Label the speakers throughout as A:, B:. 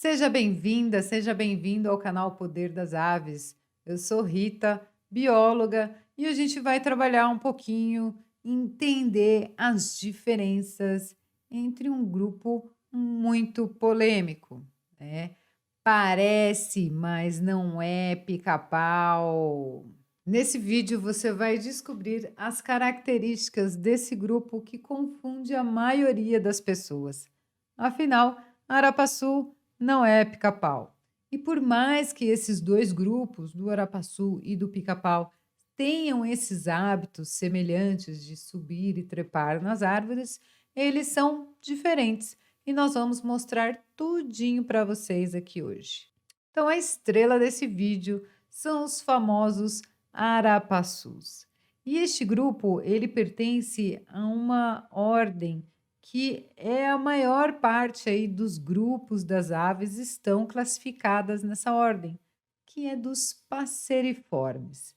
A: Seja bem-vinda, seja bem-vindo ao canal Poder das Aves. Eu sou Rita, bióloga, e a gente vai trabalhar um pouquinho, entender as diferenças entre um grupo muito polêmico, né? Parece, mas não é pica-pau. Nesse vídeo você vai descobrir as características desse grupo que confunde a maioria das pessoas. Afinal, Arapaçu não é pica-pau. E por mais que esses dois grupos, do arapaçu e do pica-pau, tenham esses hábitos semelhantes de subir e trepar nas árvores, eles são diferentes e nós vamos mostrar tudinho para vocês aqui hoje. Então, a estrela desse vídeo são os famosos arapaçus. E este grupo, ele pertence a uma ordem que é a maior parte aí dos grupos das aves estão classificadas nessa ordem, que é dos passeriformes.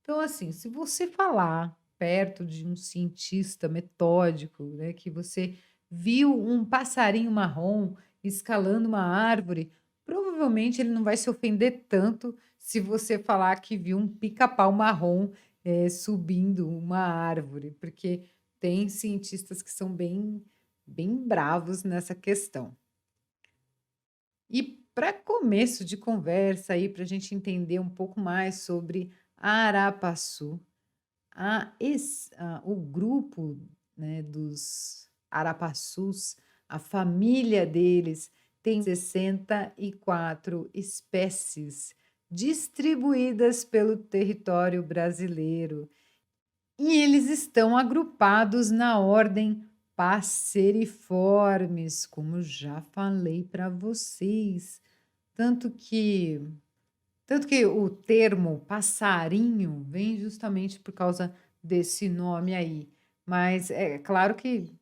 A: Então, assim, se você falar perto de um cientista metódico, né, que você viu um passarinho marrom escalando uma árvore, provavelmente ele não vai se ofender tanto se você falar que viu um pica-pau marrom subindo uma árvore, porque tem cientistas que são bem bravos nessa questão. E para começo de conversa aí, para a gente entender um pouco mais sobre Arapaçu, o grupo, né, dos arapaçus, a família deles tem 64 espécies distribuídas pelo território brasileiro. E eles estão agrupados na ordem Passeriformes, como já falei para vocês. Tanto que tanto que o termo passarinho vem justamente por causa desse nome aí. Mas é claro que,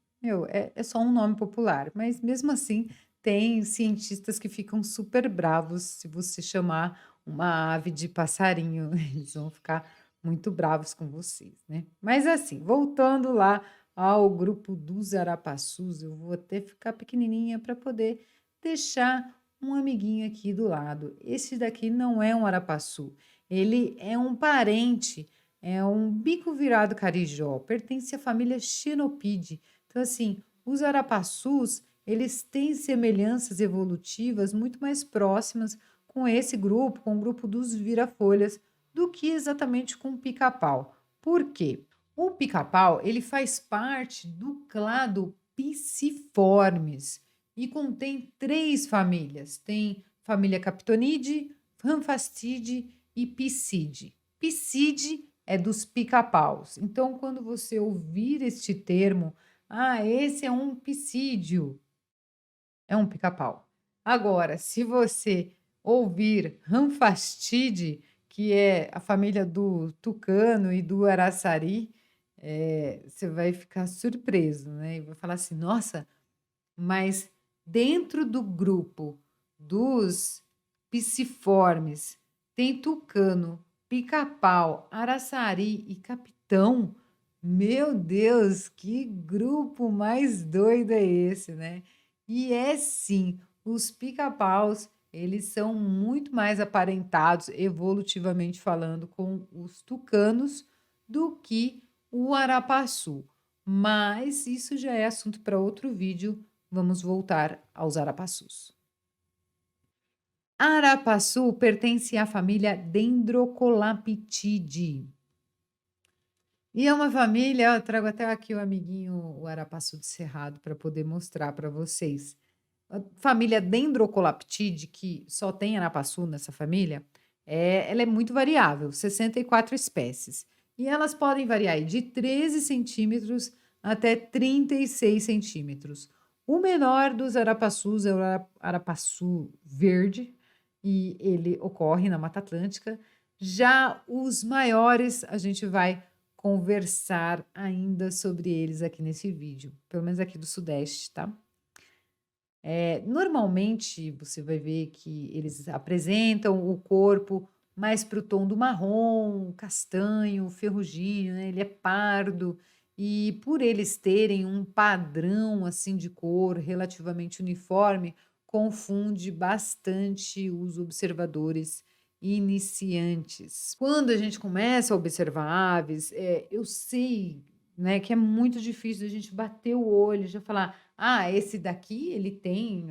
A: é só um nome popular, mas mesmo assim tem cientistas que ficam super bravos se você chamar uma ave de passarinho, eles vão ficar muito bravos com vocês, né. Mas assim, voltando lá ao grupo dos arapaçus, eu vou até ficar pequenininha para poder deixar um amiguinho aqui do lado. Esse daqui não é um arapaçu, ele é um parente, é um bico-virado carijó, pertence à família Xenopide. Então, assim, os arapaçus, eles têm semelhanças evolutivas muito mais próximas com esse grupo, com o grupo dos vira-folhas, do que exatamente com o pica-pau. Por quê? O pica-pau, ele faz parte do clado Pisciformes e contém 3 famílias. Tem família Capitonidae, Rhamphastide e Piscidae. Piscidae é dos pica-paus. Então, quando você ouvir este termo, esse é um piscídio, é um pica-pau. Agora, se você ouvir Rhamphastide, que é a família do tucano e do araçari, você vai ficar surpreso, né, e vai falar assim: "Nossa, mas dentro do grupo dos pisciformes tem tucano, pica-pau, araçari e capitão. Meu Deus, que grupo mais doido é esse, né? E é sim, os pica-paus, eles são muito mais aparentados, evolutivamente falando, com os tucanos do que o arapaçu. Mas isso já é assunto para outro vídeo. Vamos voltar aos arapaçus. Arapaçu pertence à família Dendrocolaptidae. E é uma família, eu trago até aqui o amiguinho, o arapaçu de cerrado, para poder mostrar para vocês. A família Dendrocolaptidae, que só tem arapaçu nessa família, ela é muito variável, 64 espécies. E elas podem variar aí de 13 centímetros até 36 centímetros. O menor dos arapaçus é o arapaçu verde, e ele ocorre na Mata Atlântica. Já os maiores, a gente vai conversar ainda sobre eles aqui nesse vídeo, pelo menos aqui do Sudeste, tá? Normalmente você vai ver que eles apresentam o corpo mais para o tom do marrom, castanho, ferrugino, né, ele é pardo, e por eles terem um padrão, assim, de cor relativamente uniforme, confunde bastante os observadores iniciantes. Quando a gente começa a observar aves, eu sei, né, que é muito difícil a gente bater o olho e já falar: "Ah, esse daqui ele tem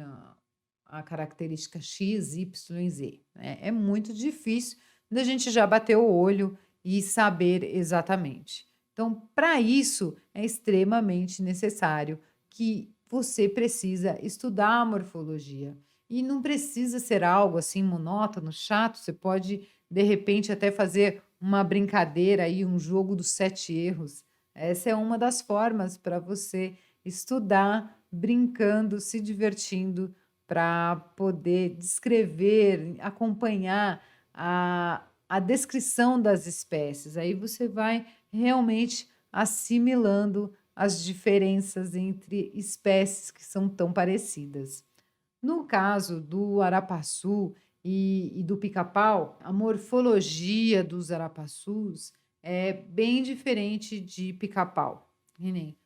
A: a característica X, Y, Z", né. É muito difícil da gente já bater o olho e saber exatamente. Então, para isso, é extremamente necessário que você precisa estudar a morfologia. E não precisa ser algo assim monótono, chato, você pode, de repente, até fazer uma brincadeira aí, um jogo dos 7 erros. Essa é uma das formas para você estudar brincando, se divertindo, para poder descrever, acompanhar a descrição das espécies. Aí você vai realmente assimilando as diferenças entre espécies que são tão parecidas. No caso do arapaçu e do pica-pau, a morfologia dos arapaçus é bem diferente de pica-pau. Que nem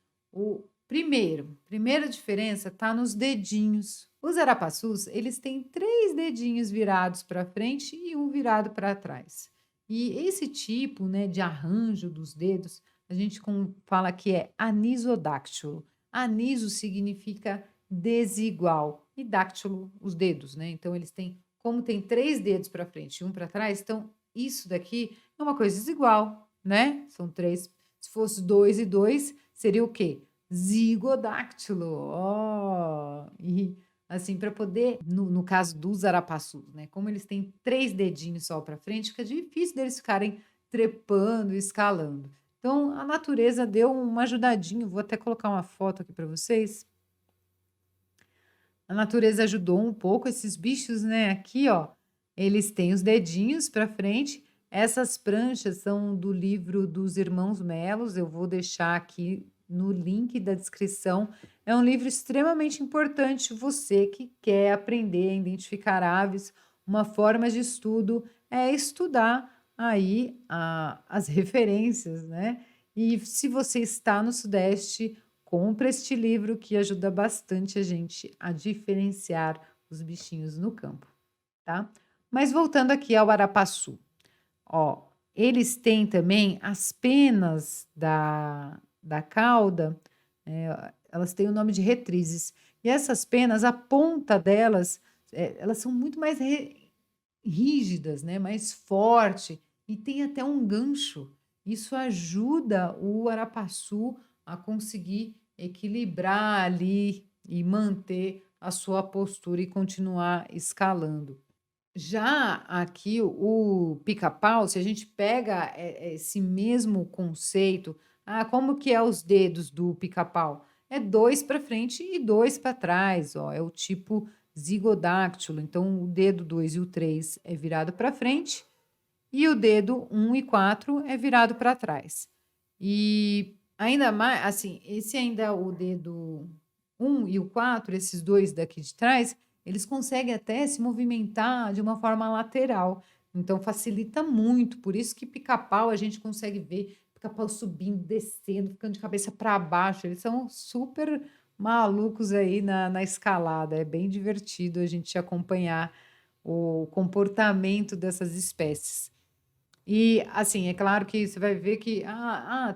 A: primeira diferença está nos dedinhos. Os arapaçus, eles têm 3 dedinhos virados para frente e um virado para trás. E esse tipo, né, de arranjo dos dedos, a gente fala que é anisodáctilo. Aniso significa desigual e dáctilo, os dedos, né? Então eles têm, como tem 3 dedos para frente e um para trás, então isso daqui é uma coisa desigual, né? São 3. Se fosse 2 e 2, seria o quê? Zigodáctilo. Ó, e assim, para poder, no caso dos arapaçus, né? Como eles têm 3 dedinhos só para frente, fica difícil deles ficarem trepando e escalando. Então, a natureza deu uma ajudadinha. Vou até colocar uma foto aqui para vocês. A natureza ajudou um pouco esses bichos, né? Aqui, ó, eles têm os dedinhos para frente. Essas pranchas são do livro dos Irmãos Melos. Eu vou deixar aqui no link da descrição. É um livro extremamente importante. Você que quer aprender a identificar aves, uma forma de estudo é estudar aí as referências, né? E se você está no Sudeste, compra este livro que ajuda bastante a gente a diferenciar os bichinhos no campo, tá? Mas voltando aqui ao arapaçu, ó, eles têm também as penas da cauda, elas têm o nome de retrizes. E essas penas, a ponta delas, elas são muito mais rígidas, né? Mais forte e tem até um gancho. Isso ajuda o arapaçu a conseguir equilibrar ali e manter a sua postura e continuar escalando. Já aqui o pica-pau, se a gente pega, esse mesmo conceito, como que é os dedos do pica-pau? É 2 para frente e 2 para trás, ó, é o tipo zigodáctilo, então o dedo 2 e o 3 é virado para frente e o dedo um e 4 é virado para trás. E ainda mais assim, esse ainda o dedo um e o 4, esses 2 daqui de trás, eles conseguem até se movimentar de uma forma lateral, então facilita muito, por isso que pica-pau a gente consegue ver pica-pau subindo, descendo, ficando de cabeça para baixo, eles são super malucos aí na escalada, é bem divertido a gente acompanhar o comportamento dessas espécies. E, assim, é claro que você vai ver que,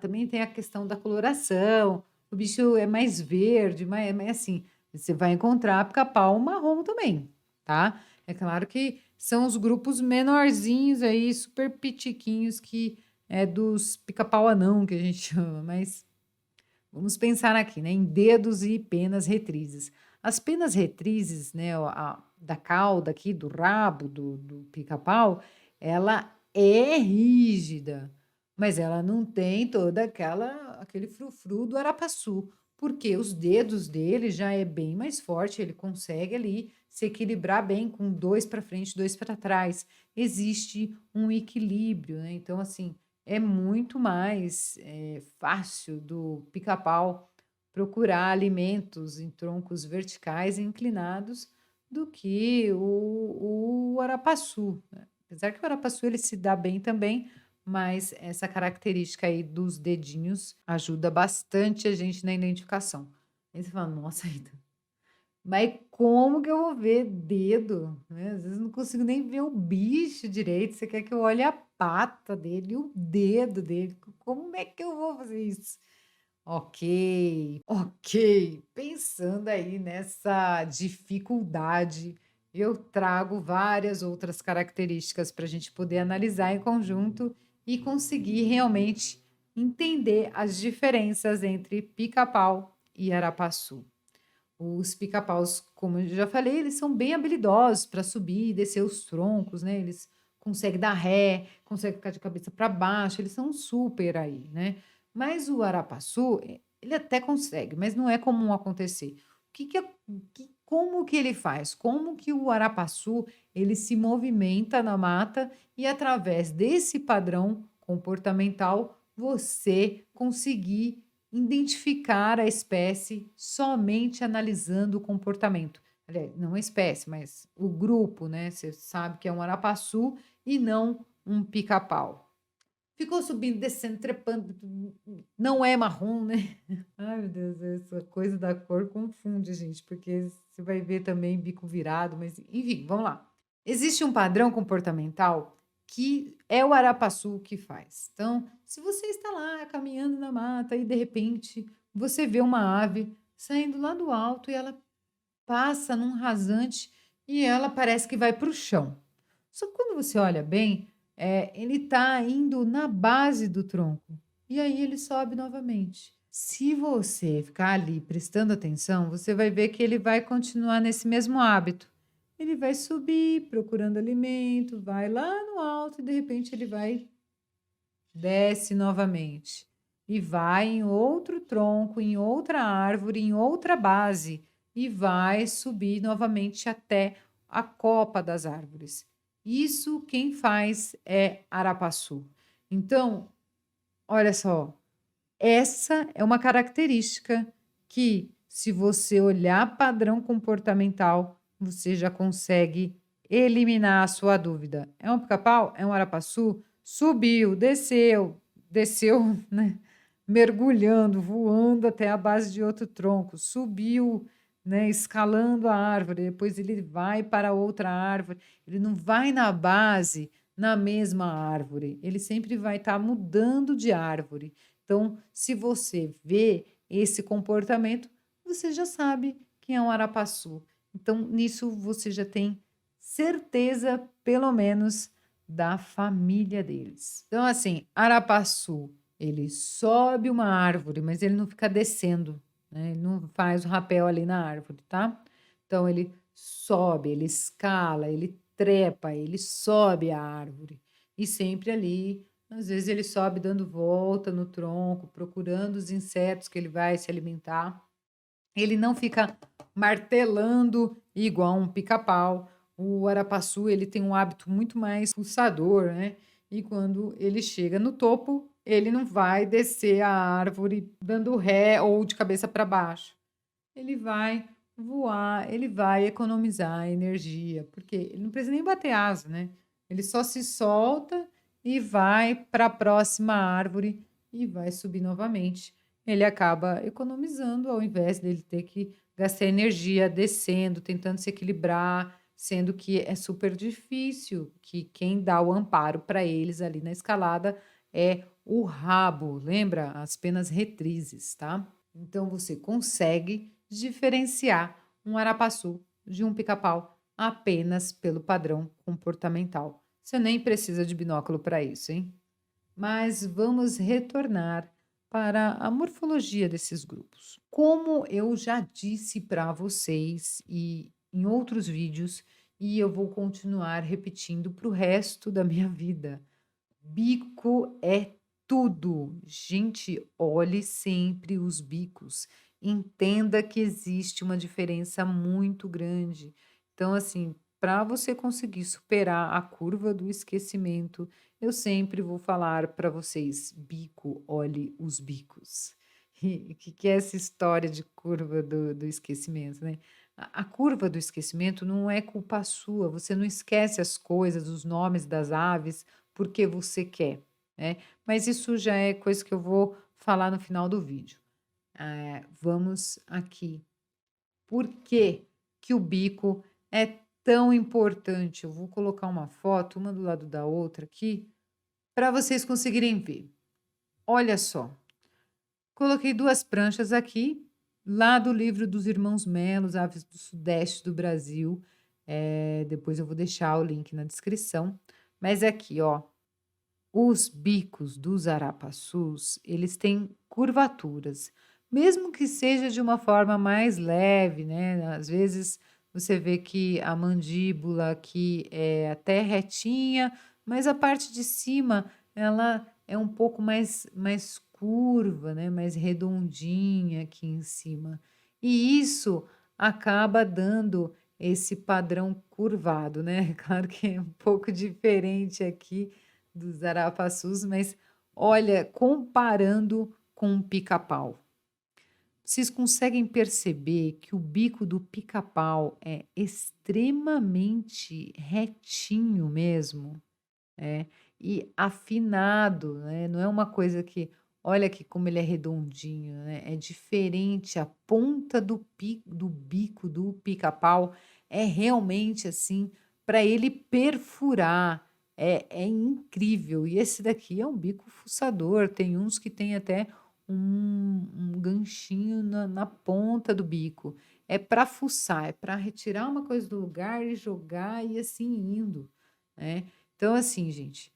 A: também tem a questão da coloração, o bicho é mais verde, mas assim, você vai encontrar pica-pau marrom também, tá. É claro que são os grupos menorzinhos aí, super pitiquinhos, que é dos pica-pau anão, que a gente chama, mas vamos pensar aqui, né, em dedos e penas retrizes. As penas retrizes, né, da cauda aqui, do rabo do pica-pau, ela é rígida, mas ela não tem toda aquele frufru do arapaçu, porque os dedos dele já é bem mais forte, ele consegue ali se equilibrar bem com 2 para frente, 2 para trás. Existe um equilíbrio, né, então assim, é muito mais, fácil do pica-pau procurar alimentos em troncos verticais e inclinados do que o arapaçu, né. Apesar que o arapaçu ele se dá bem também, mas essa característica aí dos dedinhos ajuda bastante a gente na identificação. Aí você fala: "Nossa, Rita, Mas como que eu vou ver dedo, né? Às vezes não consigo nem ver o bicho direito. Você quer que eu olhe a pata dele e o dedo dele? Como é que eu vou fazer isso? Ok, ok. Pensando aí nessa dificuldade, eu trago várias outras características para a gente poder analisar em conjunto e conseguir realmente entender as diferenças entre pica-pau e arapaçu. Os pica-paus, como eu já falei, eles são bem habilidosos para subir e descer os troncos, né? Eles conseguem dar ré, conseguem ficar de cabeça para baixo, eles são super aí, né? Mas o arapaçu, ele até consegue, mas não é comum acontecer. Como que ele faz? Como que o arapaçu ele se movimenta na mata e através desse padrão comportamental você conseguir identificar a espécie somente analisando o comportamento. Aliás, não a espécie, mas o grupo, né? Você sabe que é um arapaçu e não um pica-pau. Ficou subindo, descendo, trepando, não é marrom, né? Ai, meu Deus, essa coisa da cor confunde, gente, porque você vai ver também bico virado, mas enfim, vamos lá. Existe um padrão comportamental que é o arapaçu que faz. Então, se você está lá caminhando na mata e de repente você vê uma ave saindo lá do alto e ela passa num rasante e ela parece que vai para o chão. Só que quando você olha bem, ele está indo na base do tronco e aí ele sobe novamente. Se você ficar ali prestando atenção, você vai ver que ele vai continuar nesse mesmo hábito. Ele vai subir procurando alimento, vai lá no alto e de repente ele vai desce novamente e vai em outro tronco, em outra árvore, em outra base e vai subir novamente até a copa das árvores. Isso quem faz é arapaçu. Então, olha só, essa é uma característica que, se você olhar padrão comportamental, você já consegue eliminar a sua dúvida. É um pica-pau? É um arapaçu? Subiu, desceu, desceu, né? Mergulhando, voando até a base de outro tronco, subiu, né? Escalando a árvore, depois ele vai para outra árvore. Ele não vai na base, na mesma árvore, ele sempre vai estar mudando de árvore. Então, se você vê esse comportamento, você já sabe que é um arapaçu. Então, nisso você já tem certeza, pelo menos, da família deles. Então, assim, arapaçu, ele sobe uma árvore, mas ele não fica descendo, né? Ele não faz o rapel ali na árvore, tá? Então, ele sobe, ele escala, ele trepa, ele sobe a árvore e sempre ali às vezes ele sobe dando volta no tronco, procurando os insetos que ele vai se alimentar. Ele não fica martelando igual um pica-pau. O arapaçu, ele tem um hábito muito mais pulsador, né? E quando ele chega no topo, ele não vai descer a árvore dando ré ou de cabeça para baixo. Ele vai voar, ele vai economizar energia, porque ele não precisa nem bater asa, né? Ele só se solta e vai para a próxima árvore e vai subir novamente. Ele acaba economizando ao invés dele ter que gastar energia descendo, tentando se equilibrar, sendo que é super difícil, que quem dá o amparo para eles ali na escalada é o rabo, lembra? As penas retrizes, tá? Então você consegue diferenciar um arapaçu de um pica-pau apenas pelo padrão comportamental. Você nem precisa de binóculo para isso, hein? Mas vamos retornar para a morfologia desses grupos. Como eu já disse para vocês e em outros vídeos, e eu vou continuar repetindo para o resto da minha vida, bico é tudo. Gente, olhe sempre os bicos. Entenda que existe uma diferença muito grande. Então, assim, para você conseguir superar a curva do esquecimento, eu sempre vou falar para vocês: bico, olhe os bicos. E o que é essa história de curva do esquecimento, né? A curva do esquecimento não é culpa sua, você não esquece as coisas, os nomes das aves, porque você quer, né? Mas isso já é coisa que eu vou falar no final do vídeo. Vamos aqui. Por quê que o bico é tão importante. Eu vou colocar uma foto, uma do lado da outra aqui, para vocês conseguirem ver. Olha só, coloquei 2 pranchas aqui, lá do livro dos irmãos Melos, Aves do Sudeste do Brasil. Depois eu vou deixar o link na descrição. Mas aqui, ó, os bicos dos arapaçus, eles têm curvaturas, mesmo que seja de uma forma mais leve, né, às vezes você vê que a mandíbula aqui é até retinha, mas a parte de cima ela é um pouco mais curva, né, mais redondinha aqui em cima. E isso acaba dando esse padrão curvado, né. Claro que é um pouco diferente aqui dos arapaçus, mas olha, comparando com o pica-pau, vocês conseguem perceber que o bico do pica-pau é extremamente retinho mesmo, é, e afinado, né, não é uma coisa que olha aqui como ele é redondinho, né, é diferente, a ponta do bico do pica-pau é realmente, assim, para ele perfurar, é incrível. E esse daqui é um bico fuçador, tem uns que tem até um ganchinho na ponta do bico. É para fuçar, é para retirar uma coisa do lugar e jogar e assim indo, né. Então assim, gente,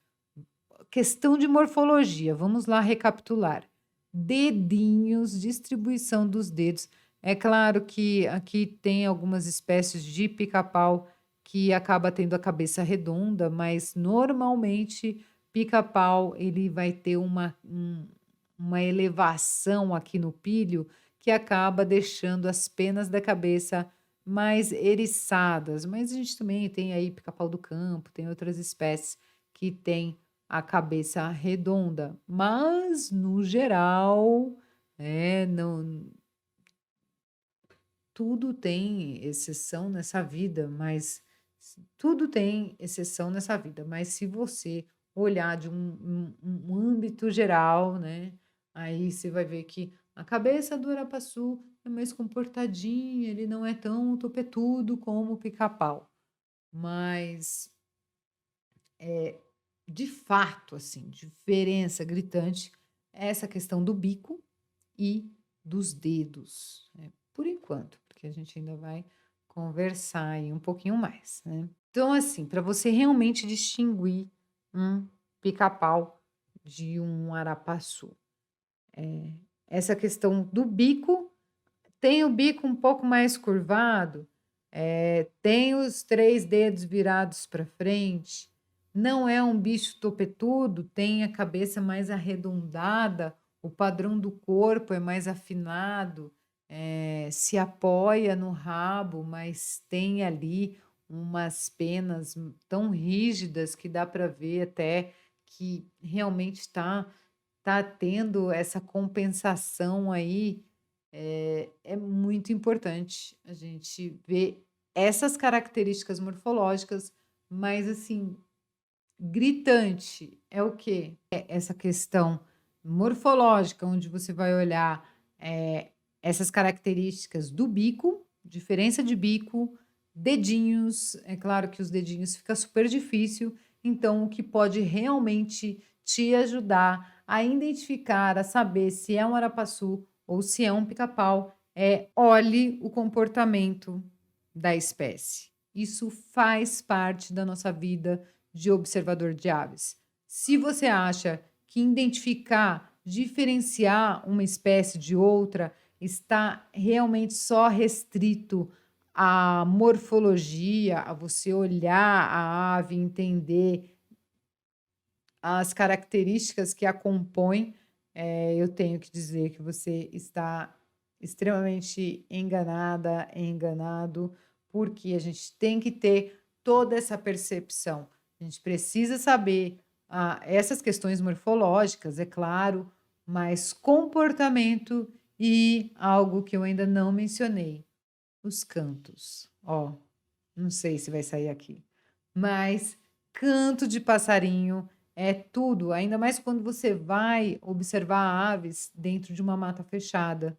A: questão de morfologia, vamos lá recapitular. Dedinhos, distribuição dos dedos. É claro que aqui tem algumas espécies de pica-pau que acaba tendo a cabeça redonda, mas normalmente pica-pau ele vai ter uma elevação aqui no pílio que acaba deixando as penas da cabeça mais eriçadas. Mas a gente também tem aí pica-pau do campo, tem outras espécies que têm a cabeça redonda, mas no geral, não tudo tem exceção nessa vida, mas tudo tem exceção nessa vida, mas se você olhar de um âmbito geral, né, aí você vai ver que a cabeça do arapaçu é mais comportadinha, ele não é tão topetudo como o pica-pau, mas de fato, assim, diferença gritante é essa questão do bico e dos dedos, né, por enquanto, porque a gente ainda vai conversar aí um pouquinho mais, né. Então, assim, para você realmente distinguir um pica-pau de um arapaçu, essa questão do bico, tem o bico um pouco mais curvado, tem os 3 dedos virados para frente, não é um bicho topetudo, tem a cabeça mais arredondada, o padrão do corpo é mais afinado, se apoia no rabo, mas tem ali umas penas tão rígidas que dá para ver até que realmente tá tendo essa compensação aí, é muito importante a gente ver essas características morfológicas, mas assim, gritante é o quê? É essa questão morfológica, onde você vai olhar, essas características do bico, diferença de bico, dedinhos, é claro que os dedinhos fica super difícil, então o que pode realmente te ajudar a identificar, a saber se é um arapaçu ou se é um pica-pau, olhe o comportamento da espécie. Isso faz parte da nossa vida de observador de aves. Se você acha que identificar, diferenciar uma espécie de outra está realmente só restrito à morfologia, a você olhar a ave, entender as características que a compõem, eu tenho que dizer que você está extremamente enganada, enganado, porque a gente tem que ter toda essa percepção. A gente precisa saber, essas questões morfológicas, é claro, mas comportamento e algo que eu ainda não mencionei, os cantos. Ó, não sei se vai sair aqui, mas canto de passarinho é tudo, ainda mais quando você vai observar aves dentro de uma mata fechada.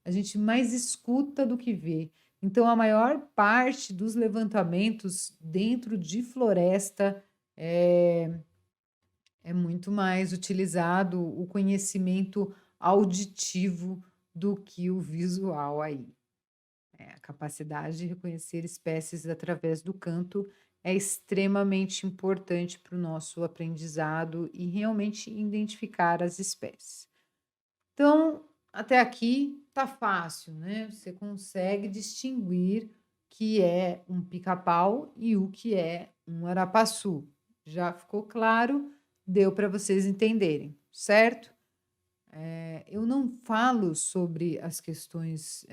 A: A gente mais escuta do que vê. Então, a maior parte dos levantamentos dentro de floresta é, é muito mais utilizado o conhecimento auditivo do que o visual aí. A capacidade de reconhecer espécies através do canto é extremamente importante para o nosso aprendizado e realmente identificar as espécies. Então, até aqui tá fácil, né? Você consegue distinguir que é um pica-pau e o que é um arapaçu. Já ficou claro? Deu para vocês entenderem, certo? Eu não falo sobre as questões,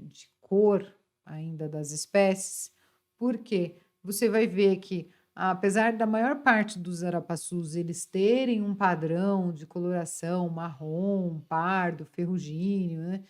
A: de cor ainda das espécies, porque você vai ver que, apesar da maior parte dos arapaçus eles terem um padrão de coloração marrom, pardo, ferrugíneo, né,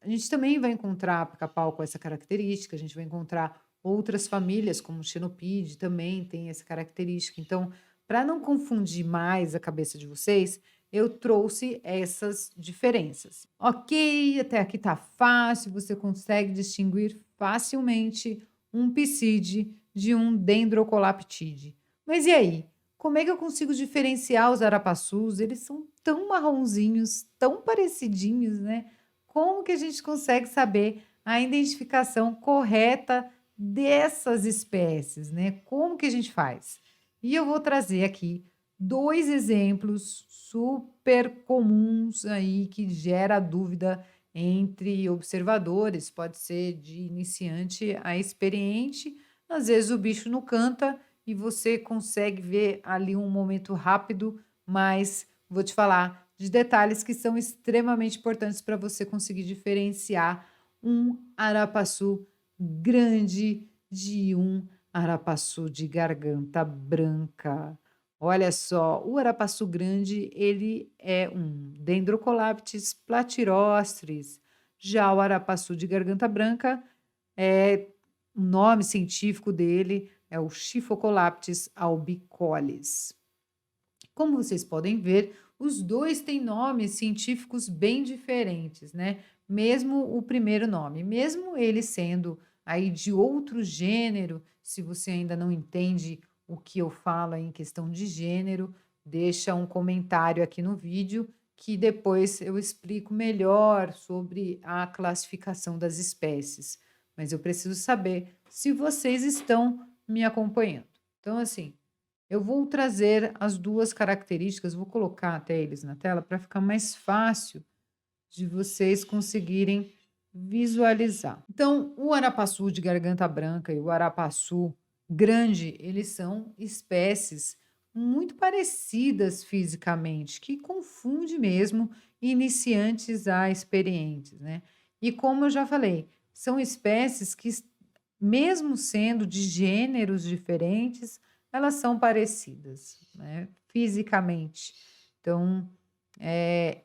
A: a gente também vai encontrar pica-pau com essa característica, a gente vai encontrar outras famílias, como o Xenopide, também tem essa característica. Então, para não confundir mais a cabeça de vocês, eu trouxe essas diferenças. Ok, até aqui tá fácil, você consegue distinguir facilmente um pside de um dendrocolaptide. Mas e aí? Como é que eu consigo diferenciar os arapaçus? Eles são tão marronzinhos, tão parecidinhos, né? Como que a gente consegue saber a identificação correta dessas espécies, né? Como que a gente faz? E eu vou trazer aqui 2 exemplos super comuns aí que gera dúvida entre observadores, pode ser de iniciante a experiente. Às vezes o bicho não canta e você consegue ver ali um momento rápido, mas vou te falar de detalhes que são extremamente importantes para você conseguir diferenciar um arapaçu grande de um arapaçu de garganta branca. Olha só, o arapaçu grande, ele é um Dendrocolaptes platyrostris. Já o arapaçu de garganta branca, o nome científico dele é o Schifocolaptes albicollis. Como vocês podem ver, os dois têm nomes científicos bem diferentes, né? Mesmo o primeiro nome, mesmo ele sendo aí de outro gênero, se você ainda não entende o que eu falo aí em questão de gênero, deixa um comentário aqui no vídeo que depois eu explico melhor sobre a classificação das espécies. Mas eu preciso saber se vocês estão me acompanhando. Então, assim, eu vou trazer as 2 características, vou colocar até eles na tela para ficar mais fácil de vocês conseguirem visualizar. Então, o arapaçu de garganta branca e o arapaçu grande, eles são espécies muito parecidas fisicamente, que confunde mesmo iniciantes a experientes, né. E como eu já falei, são espécies que mesmo sendo de gêneros diferentes, elas são parecidas, né, fisicamente. Então,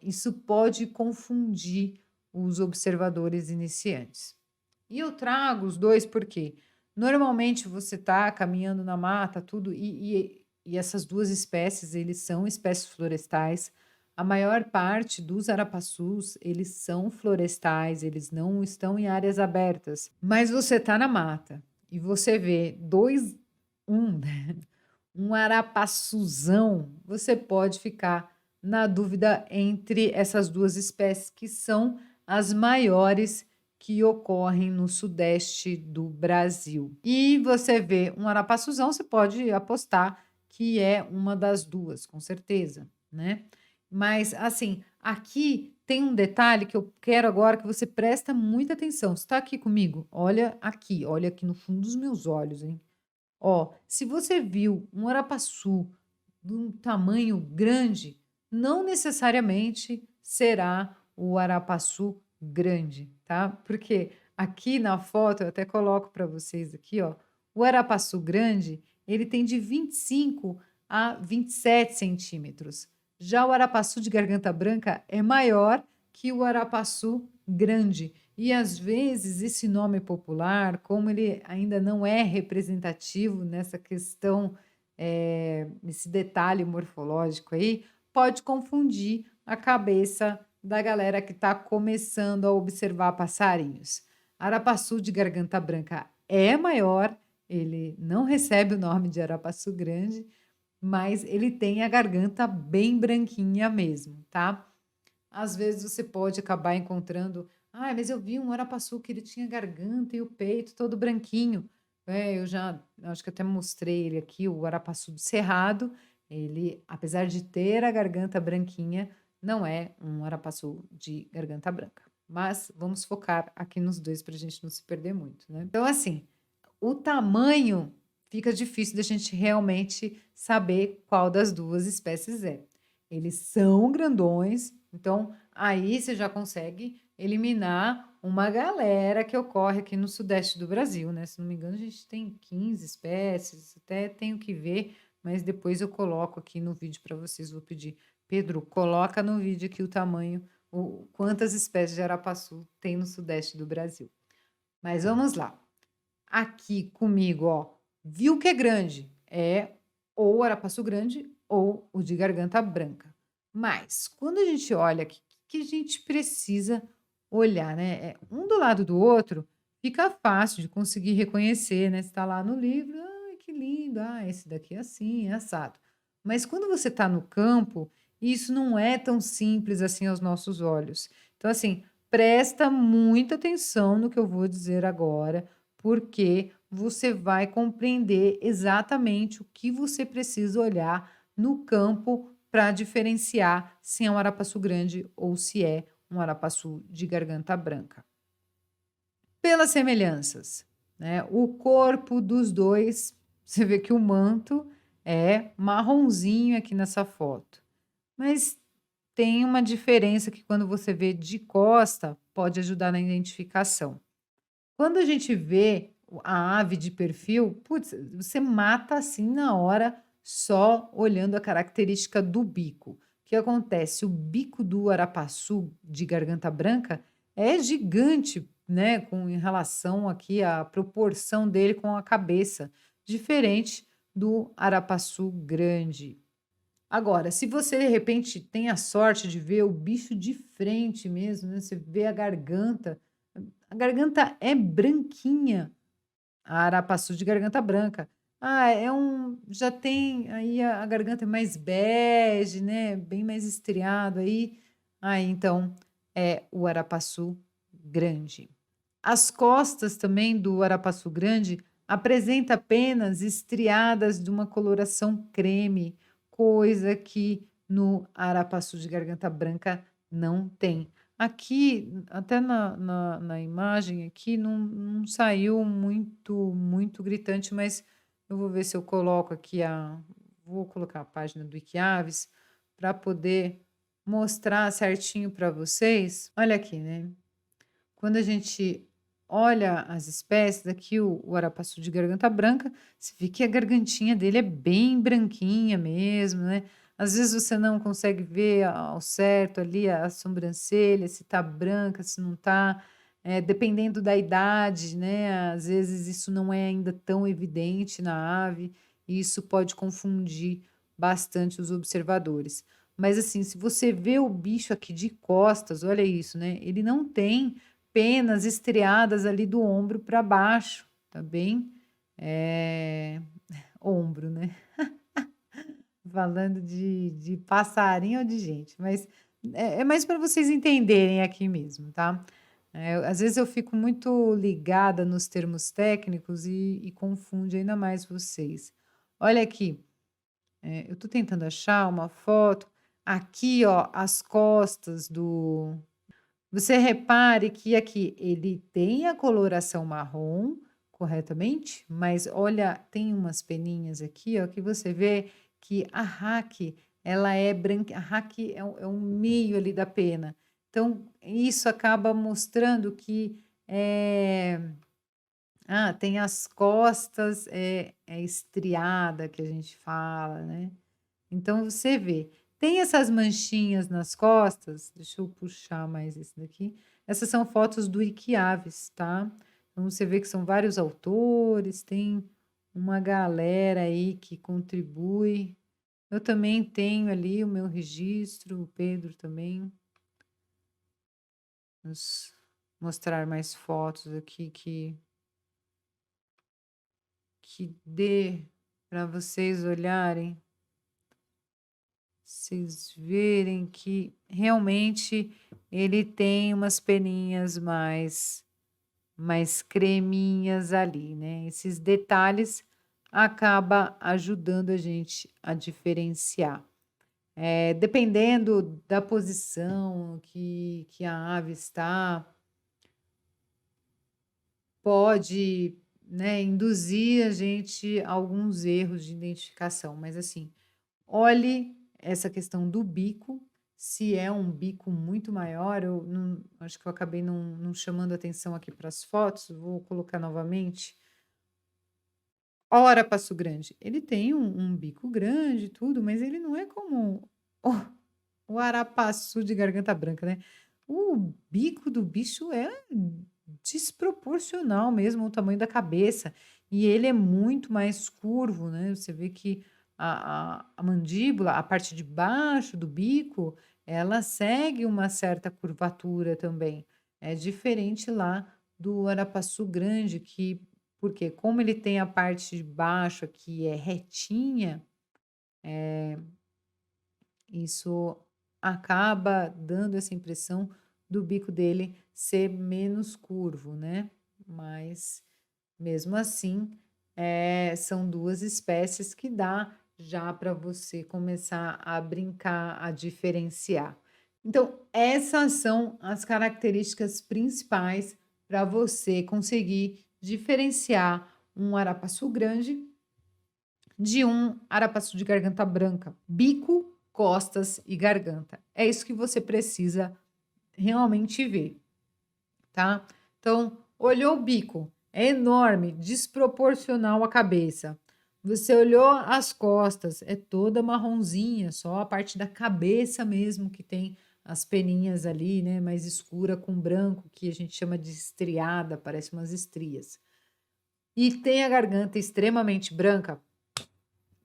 A: isso pode confundir os observadores iniciantes. E eu trago os 2 porque normalmente você está caminhando na mata, tudo, e essas 2 espécies, eles são espécies florestais. A maior parte dos arapaçus, eles são florestais, eles não estão em áreas abertas. Mas você está na mata e você vê 2 um um arapaçuzão, você pode ficar na dúvida entre essas 2 espécies, que são as maiores que ocorrem no sudeste do Brasil. E você vê um arapaçuzão, você pode apostar que é uma das 2, com certeza, né. Mas, assim, aqui tem um detalhe que eu quero agora que você presta muita atenção. Você está aqui comigo? Olha aqui no fundo dos meus olhos, hein. Ó, se você viu um arapaçu de um tamanho grande, não necessariamente será o arapaçu grande, tá? Porque aqui na foto, eu até coloco para vocês aqui, ó, o arapaçu grande, ele tem de 25 a 27 centímetros. Já o arapaçu de garganta branca é maior que o arapaçu grande. E às vezes esse nome popular, como ele ainda não é representativo nessa questão, esse detalhe morfológico aí, pode confundir a cabeça da galera que está começando a observar passarinhos. Arapaçu de garganta branca é maior, ele não recebe o nome de arapaçu grande, mas ele tem a garganta bem branquinha mesmo, tá? Às vezes você pode acabar encontrando, ah, mas eu vi um arapaçu que ele tinha garganta e o peito todo branquinho. É, eu já, acho que até mostrei ele aqui, o arapaçu do cerrado. Ele, apesar de ter a garganta branquinha, não é um arapaçu de garganta branca. Mas vamos focar aqui nos dois para a gente não se perder muito, né? Então, assim, o tamanho fica difícil da gente realmente saber qual das duas espécies é. Eles são grandões, então aí você já consegue eliminar uma galera que ocorre aqui no sudeste do Brasil, né? Se não me engano, a gente tem 15 espécies, até tenho que ver, mas depois eu coloco aqui no vídeo para vocês. Vou pedir, Pedro, coloca no vídeo aqui o tamanho, quantas espécies de arapaçu tem no sudeste do Brasil. Mas vamos lá. Aqui comigo, ó, viu que é grande, é ou o arapaçu grande ou o de garganta branca. Mas quando a gente olha aqui, o que a gente precisa olhar, né? Um do lado do outro, fica fácil de conseguir reconhecer, né? Você tá lá no livro, ai, que lindo, ah, esse daqui é assim, é assado. Mas quando você está no campo, isso não é tão simples assim aos nossos olhos. Então, assim, presta muita atenção no que eu vou dizer agora, porque você vai compreender exatamente o que você precisa olhar no campo para diferenciar se é um arapaçu grande ou se é um arapaçu de garganta branca. Pelas semelhanças, né? O corpo dos dois, você vê que o manto é marronzinho aqui nessa foto, mas tem uma diferença que quando você vê de costa pode ajudar na identificação. Quando a gente vê a ave de perfil, putz, você mata assim na hora, só olhando a característica do bico. O que acontece? O bico do arapaçu de garganta branca é gigante, né, com em relação aqui à proporção dele com a cabeça, diferente do arapaçu grande. Agora, se você de repente tem a sorte de ver o bicho de frente mesmo, né, você vê a garganta é branquinha, a arapaçu de garganta branca. Ah, já tem aí a garganta é mais bege, né, bem mais estriado aí, aí então é o arapaçu grande. As costas também do arapaçu grande apresenta apenas estriadas de uma coloração creme, coisa que no arapaçu de garganta branca não tem. Aqui, até na imagem aqui, não saiu muito gritante, mas eu vou ver se eu coloco aqui vou colocar a página do Wikiaves para poder mostrar certinho para vocês. Olha aqui, né? Quando a gente olha as espécies, aqui o arapaçu de garganta branca, você vê que a gargantinha dele é bem branquinha mesmo, né? Às vezes você não consegue ver ao certo ali a sobrancelha, se tá branca, se não tá, dependendo da idade, né? Às vezes isso não é ainda tão evidente na ave, e isso pode confundir bastante os observadores. Mas assim, se você vê o bicho aqui de costas, olha isso, né? Ele não tem penas estriadas ali do ombro para baixo, tá bem? Ombro, né? Falando de passarinho ou de gente, mas é mais para vocês entenderem aqui mesmo, tá? Às vezes eu fico muito ligada nos termos técnicos e confunde ainda mais vocês. Olha aqui, eu estou tentando achar uma foto. Aqui, ó, as costas do você repare que aqui ele tem a coloração marrom, corretamente, mas olha, tem umas peninhas aqui, ó, que você vê que a raque, ela é branca, a raque é um meio ali da pena. Então, isso acaba mostrando que tem as costas estriada que a gente fala, né? Então você vê, tem essas manchinhas nas costas, deixa eu puxar mais esse daqui. Essas são fotos do Iquiaves, tá? Então você vê que são vários autores, tem uma galera aí que contribui. Eu também tenho ali o meu registro, o Pedro também, nos mostrar mais fotos aqui que dê para vocês olharem, vocês verem que realmente ele tem umas peninhas mais creminhas ali, né? Esses detalhes acaba ajudando a gente a diferenciar. Dependendo da posição que a ave está, pode, né, induzir a gente a alguns erros de identificação, mas assim, olhe essa questão do bico, se é um bico muito maior, eu não, acho que eu acabei não chamando atenção aqui para as fotos, vou colocar novamente. Ora, Passo Grande, ele tem um bico grande e tudo, mas ele não é como o arapaçu de garganta branca, né. O bico do bicho é desproporcional mesmo ao tamanho da cabeça, e ele é muito mais curvo, né, você vê que a mandíbula, a parte de baixo do bico, ela segue uma certa curvatura também. É diferente lá do arapaçu grande que porque como ele tem a parte de baixo aqui é retinha, isso acaba dando essa impressão do bico dele ser menos curvo, né. Mas, mesmo assim, são 2 espécies que dá já para você começar a brincar, a diferenciar. Então, essas são as características principais para você conseguir diferenciar um arapaçu grande de um arapaçu de garganta branca, bico, costas e garganta. É isso que você precisa realmente ver, tá? Então, olhou o bico, é enorme, desproporcional à cabeça. Você olhou as costas, é toda marronzinha, só a parte da cabeça mesmo que tem as peninhas ali, né, mais escura com branco, que a gente chama de estriada, parece umas estrias. E tem a garganta extremamente branca.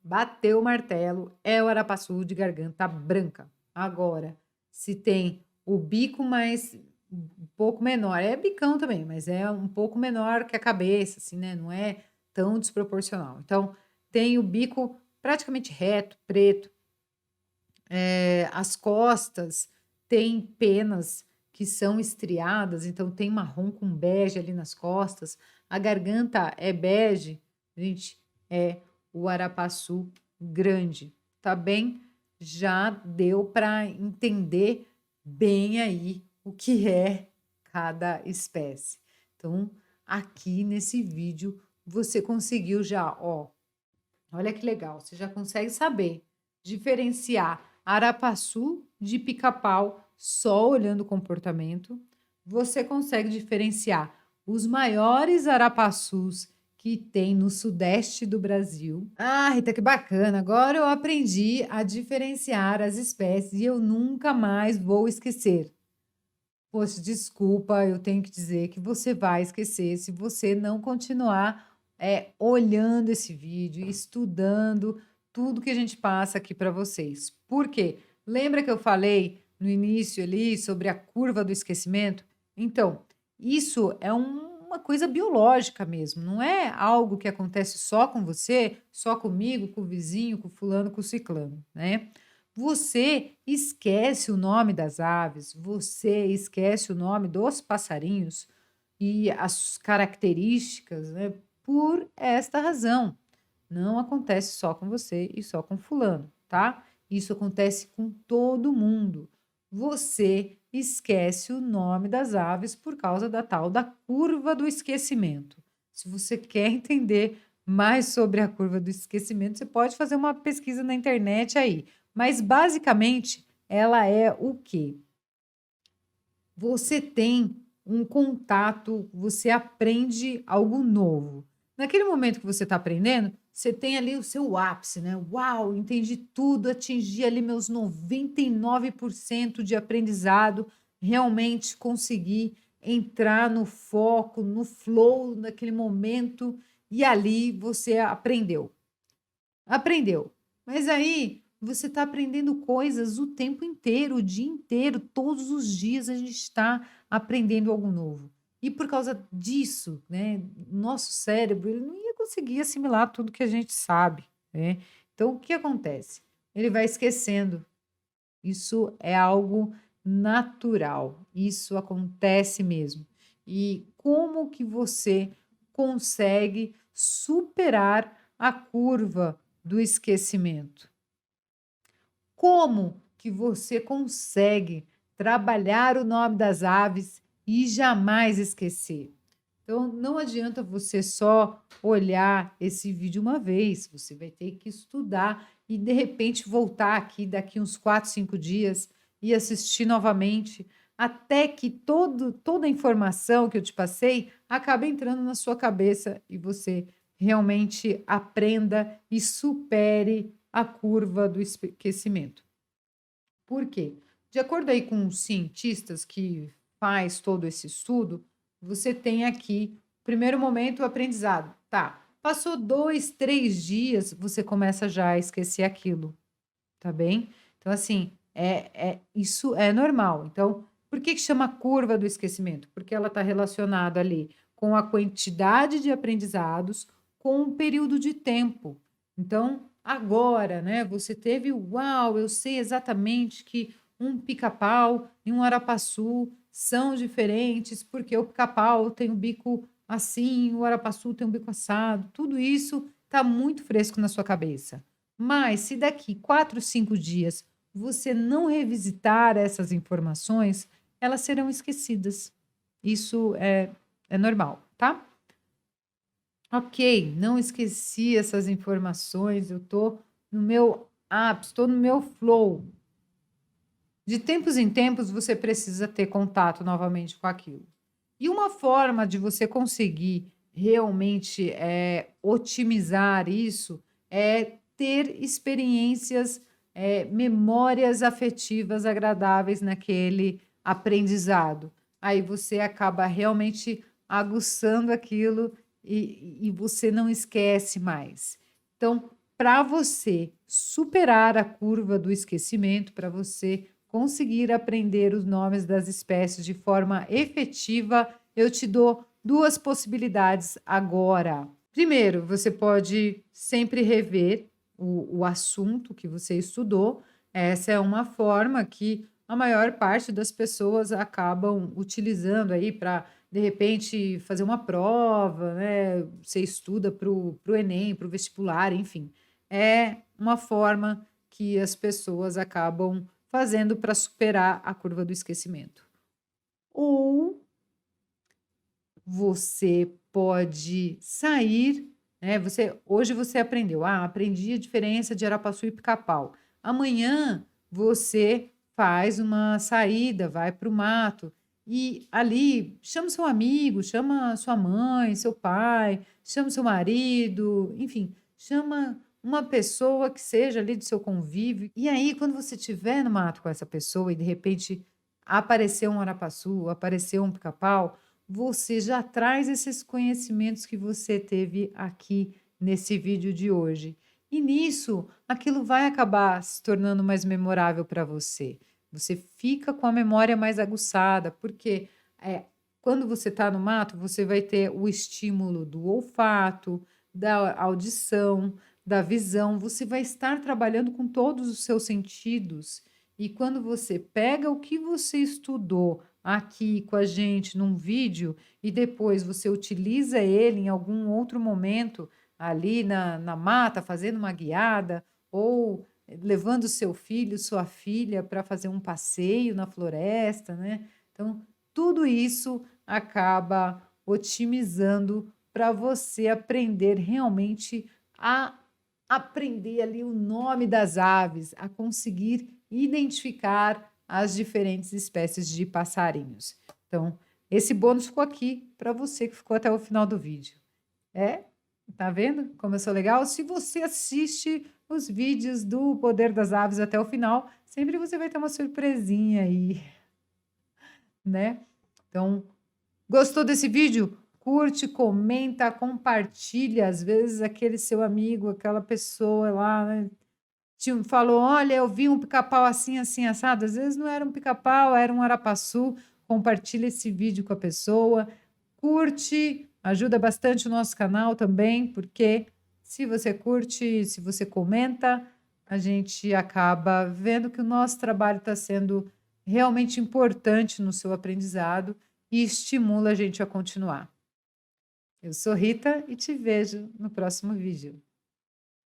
A: Bateu o martelo, é o arapaçu de garganta branca. Agora, se tem o bico mais um pouco menor, é bicão também, mas é um pouco menor que a cabeça, assim, né? Não é tão desproporcional. Então, tem o bico praticamente reto, preto, as costas têm penas que são estriadas, então tem marrom com bege ali nas costas. A garganta é bege, gente, é o arapaçu grande, tá bem? Já deu para entender bem aí o que é cada espécie. Então, aqui nesse vídeo você conseguiu já, ó, olha que legal, você já consegue saber diferenciar arapaçu de pica-pau só olhando o comportamento. Você consegue diferenciar os maiores arapaçus que tem no sudeste do Brasil. Ah, Rita, que bacana! Agora eu aprendi a diferenciar as espécies e eu nunca mais vou esquecer. Poxa, desculpa, eu tenho que dizer que você vai esquecer se você não continuar, olhando esse vídeo e estudando tudo que a gente passa aqui para vocês. Por quê? Lembra que eu falei no início ali sobre a curva do esquecimento? Então, isso é uma coisa biológica mesmo, não é algo que acontece só com você, só comigo, com o vizinho, com o fulano, com o ciclano, né? Você esquece o nome das aves, você esquece o nome dos passarinhos e as características, né, por esta razão. Não acontece só com você e só com fulano, tá? Isso acontece com todo mundo. Você esquece o nome das aves por causa da tal da curva do esquecimento. Se você quer entender mais sobre a curva do esquecimento, você pode fazer uma pesquisa na internet aí. Mas basicamente ela é o quê? Você tem um contato, você aprende algo novo. Naquele momento que você está aprendendo, você tem ali o seu ápice, né? Uau, entendi tudo, atingi ali meus 99% de aprendizado, realmente consegui entrar no foco, no flow naquele momento, e ali você aprendeu. Aprendeu. Mas aí Você está aprendendo coisas o tempo inteiro, o dia inteiro, todos os dias a gente está aprendendo algo novo. E por causa disso, né, nosso cérebro ele não ia conseguir assimilar tudo que a gente sabe, né. Então o que acontece? Ele vai esquecendo. Isso é algo natural, isso acontece mesmo. E como que você consegue superar a curva do esquecimento? Como que você consegue trabalhar o nome das aves e jamais esquecer? Então, não adianta você só olhar esse vídeo uma vez, você vai ter que estudar e, de repente, voltar aqui daqui uns 4, 5 dias e assistir novamente, até que toda a informação que eu te passei acabe entrando na sua cabeça e você realmente aprenda e supere a curva do esquecimento. Por quê? De acordo aí com os cientistas que faz todo esse estudo, você tem aqui, primeiro momento, o aprendizado. Tá, passou 2, 3 dias, você começa já a esquecer aquilo, tá bem? Então, assim, isso é normal. Então, por que que chama curva do esquecimento? Porque ela está relacionada ali com a quantidade de aprendizados com um período de tempo. Então, agora, né, você teve, uau, eu sei exatamente que um pica-pau e um arapaçu são diferentes, porque o pica-pau tem o bico assim, o arapaçu tem o bico assado. Tudo isso está muito fresco na sua cabeça. Mas se daqui 4, 5 dias você não revisitar essas informações, elas serão esquecidas. Isso é normal, tá? Ok, não esqueci essas informações, eu tô no meu ápice, estou no meu flow. De tempos em tempos, você precisa ter contato novamente com aquilo. E uma forma de você conseguir realmente otimizar isso é ter experiências, memórias afetivas agradáveis naquele aprendizado. Aí você acaba realmente aguçando aquilo e você não esquece mais. Então, para você superar a curva do esquecimento, para você conseguir aprender os nomes das espécies de forma efetiva, eu te dou duas possibilidades agora. Primeiro, você pode sempre rever o assunto que você estudou. Essa é uma forma que a maior parte das pessoas acabam utilizando aí para, de repente, fazer uma prova, né? Você estuda para o Enem, para o vestibular, enfim. É uma forma que as pessoas acabam fazendo para superar a curva do esquecimento. Ou você pode sair, né, hoje você aprendeu, aprendi a diferença de arapaçu e pica-pau. Amanhã você faz uma saída, vai para o mato e ali chama seu amigo, chama sua mãe, seu pai, chama seu marido, enfim, chama uma pessoa que seja ali do seu convívio. E aí, quando você estiver no mato com essa pessoa e de repente apareceu um arapaçu, apareceu um pica-pau, você já traz esses conhecimentos que você teve aqui nesse vídeo de hoje. E nisso, aquilo vai acabar se tornando mais memorável para você. Você fica com a memória mais aguçada, porque é, quando você está no mato, você vai ter o estímulo do olfato, da audição, da visão. Você vai estar trabalhando com todos os seus sentidos. E quando você pega o que você estudou aqui com a gente num vídeo e depois você utiliza ele em algum outro momento ali na mata, fazendo uma guiada ou levando seu filho, sua filha para fazer um passeio na floresta, né? Então, tudo isso acaba otimizando para você aprender realmente a aprender ali o nome das aves, a conseguir identificar as diferentes espécies de passarinhos. Então, esse bônus ficou aqui para você que ficou até o final do vídeo. É, tá vendo como eu sou legal? Se você assiste os vídeos do Poder das Aves até o final, sempre você vai ter uma surpresinha aí, né? Então, gostou desse vídeo? Curte, comenta, compartilha. Às vezes aquele seu amigo, aquela pessoa lá, né, falou: "Olha, eu vi um pica-pau assim, assim, assado", às vezes não era um pica-pau, era um arapaçu. Compartilha esse vídeo com a pessoa, curte, ajuda bastante o nosso canal também, porque se você curte, se você comenta, a gente acaba vendo que o nosso trabalho está sendo realmente importante no seu aprendizado e estimula a gente a continuar. Eu sou Rita e te vejo no próximo vídeo.